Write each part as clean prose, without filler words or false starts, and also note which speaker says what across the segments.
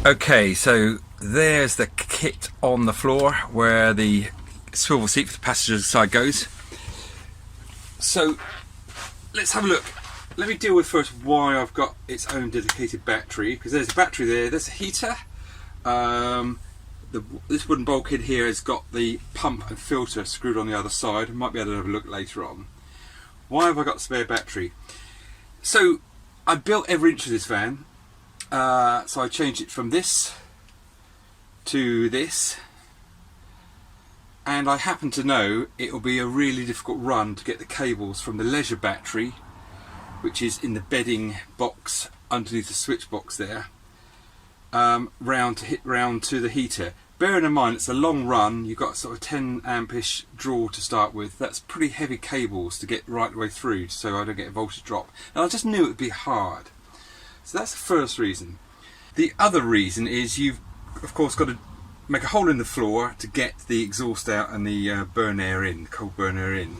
Speaker 1: Okay, so there's the kit on the floor where the swivel seat for the passenger side goes. So let's have a look. Let me deal with first why I've got its own dedicated battery, because there's a battery there, there's a heater. This wooden bulkhead here has got the pump and filter screwed on the other side. I might be able to have a look later on. Why have I got a spare battery? So I built every inch of this van. So I changed it from this to this, and I happen to know it will be a really difficult run to get the cables from the leisure battery, which is in the bedding box underneath the switch box there, round to the heater. Bearing in mind it's a long run, you've got sort of 10 ampish draw to start with. That's pretty heavy cables to get right the way through, so I don't get a voltage drop. And I just knew it would be hard. So that's the first reason. The other reason is you've of course got to make a hole in the floor to get the exhaust out and the burn air in, the cold burn air in.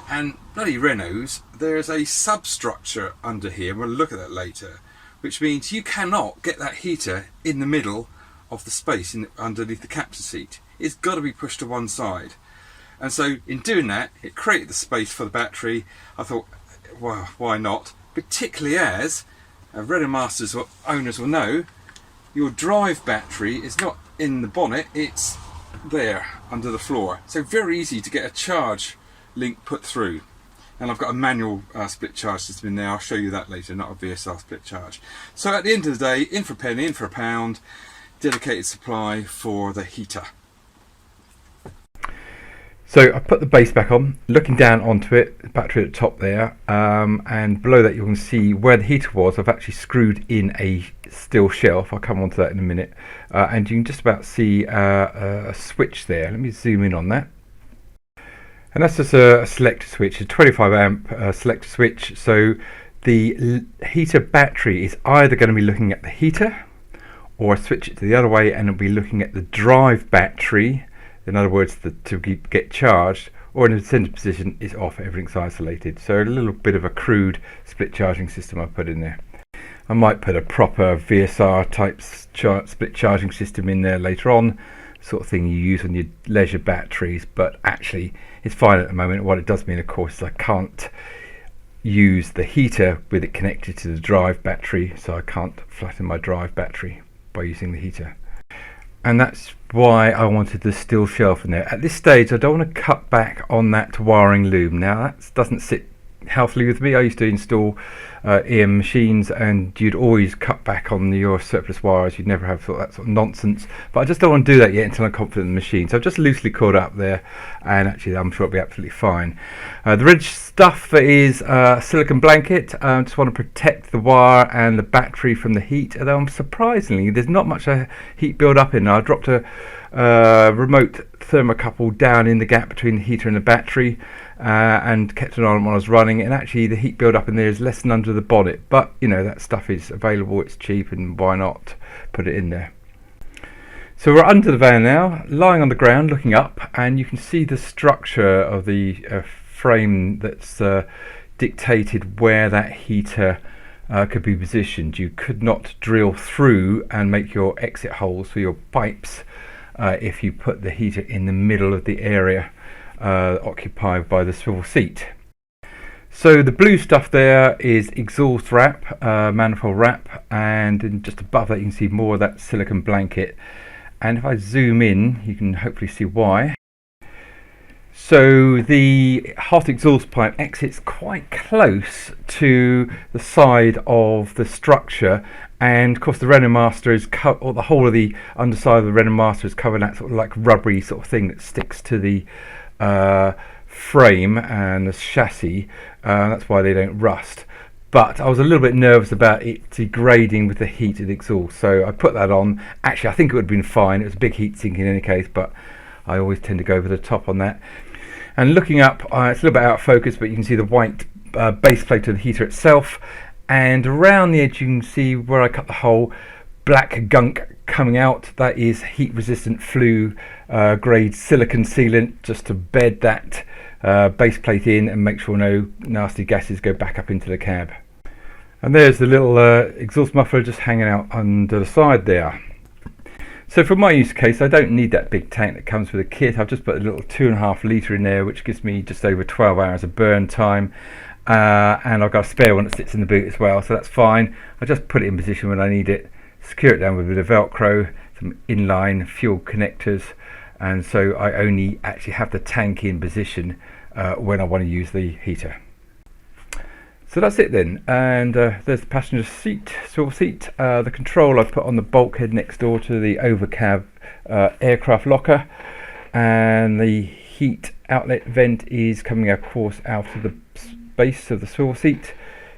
Speaker 1: And bloody Renaults, there's a substructure under here, we'll look at that later, which means you cannot get that heater in the middle of the space underneath the captain seat. It's got to be pushed to one side. And so in doing that, it created the space for the battery. I thought, well, why not? Particularly as Renault Masters or owners will know, your drive battery is not in the bonnet, it's there under the floor. So very easy to get a charge link put through. And I've got a manual split charge system in there. I'll show you that later, not a VSR split charge. So at the end of the day, in for a penny, in for a pound, dedicated supply for the heater.
Speaker 2: So I put the base back on, looking down onto it, the battery at the top there, and below that you can see where the heater was. I've actually screwed in a steel shelf. I'll come on to that in a minute. And you can just about see a switch there. Let me zoom in on that. And that's just a selector switch, a 25 amp selector switch. So the heater battery is either going to be looking at the heater, or I switch it to the other way and it'll be looking at the drive battery. In other words, to get charged, or in a center position is off, everything's isolated. So a little bit of a crude split charging system I put in there. I might put a proper VSR type split charging system in there later on, sort of thing you use on your leisure batteries, but actually it's fine at the moment. What it does mean, of course, is I can't use the heater with it connected to the drive battery, so I can't flatten my drive battery by using the heater. And that's why I wanted the steel shelf in there. At this stage I don't want to cut back on that wiring loom. Now that doesn't sit healthily with me. I used to install EM machines and you'd always cut back on your surplus wires. You'd never have that sort of nonsense, but I just don't want to do that yet until I'm confident in the machine. So I've just loosely coiled up there, and actually I'm sure it'll be absolutely fine. The ridge stuff is silicone blanket. Just want to protect the wire and the battery from the heat, although surprisingly there's not much heat build up in there. I dropped a remote thermocouple down in the gap between the heater and the battery, and kept it on when I was running, and actually the heat build up in there is less than under the bonnet, but you know, that stuff is available, it's cheap, and why not put it in there. So we're under the van now, lying on the ground looking up, and you can see the structure of the frame that's dictated where that heater could be positioned. You could not drill through and make your exit holes for your pipes if you put the heater in the middle of the area occupied by the swivel seat. So the blue stuff there is exhaust wrap, manifold wrap, and just above that you can see more of that silicone blanket. And if I zoom in, you can hopefully see why. So the hot exhaust pipe exits quite close to the side of the structure, and of course the Renault Master is or the whole of the underside of the Renault Master is covered in that sort of like rubbery sort of thing that sticks to the frame and the chassis. That's why they don't rust. But I was a little bit nervous about it degrading with the heat of the exhaust, so I put that on. Actually, I think it would have been fine. It was a big heat sink in any case, but I always tend to go over the top on that. And looking up, it's a little bit out of focus, but you can see the white base plate of the heater itself, and around the edge you can see where I cut the hole. black gunk coming out. That is heat resistant flue grade silicon sealant, just to bed that base plate in and make sure no nasty gases go back up into the cab. And there's the little exhaust muffler just hanging out under the side there. So for my use case, I don't need that big tank that comes with a kit. I've just put a little 2.5 litre in there, which gives me just over 12 hours of burn time. And I've got a spare one that sits in the boot as well, so that's fine. I just put it in position when I need it, secure it down with a bit of Velcro, some inline fuel connectors, and so I only actually have the tank in position when I want to use the heater. So that's it then, and there's the passenger seat, swivel seat. The control I've put on the bulkhead next door to the overcab aircraft locker, and the heat outlet vent is coming of course out of the base of the swivel seat,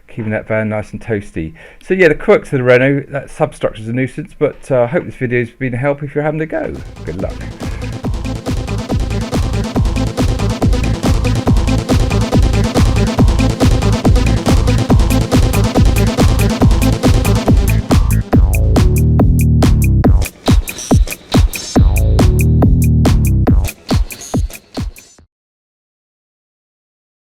Speaker 2: keeping that van nice and toasty. So yeah, the quirks of the Renault, that substructure is a nuisance, but I hope this video has been a help if you're having to go. Good luck.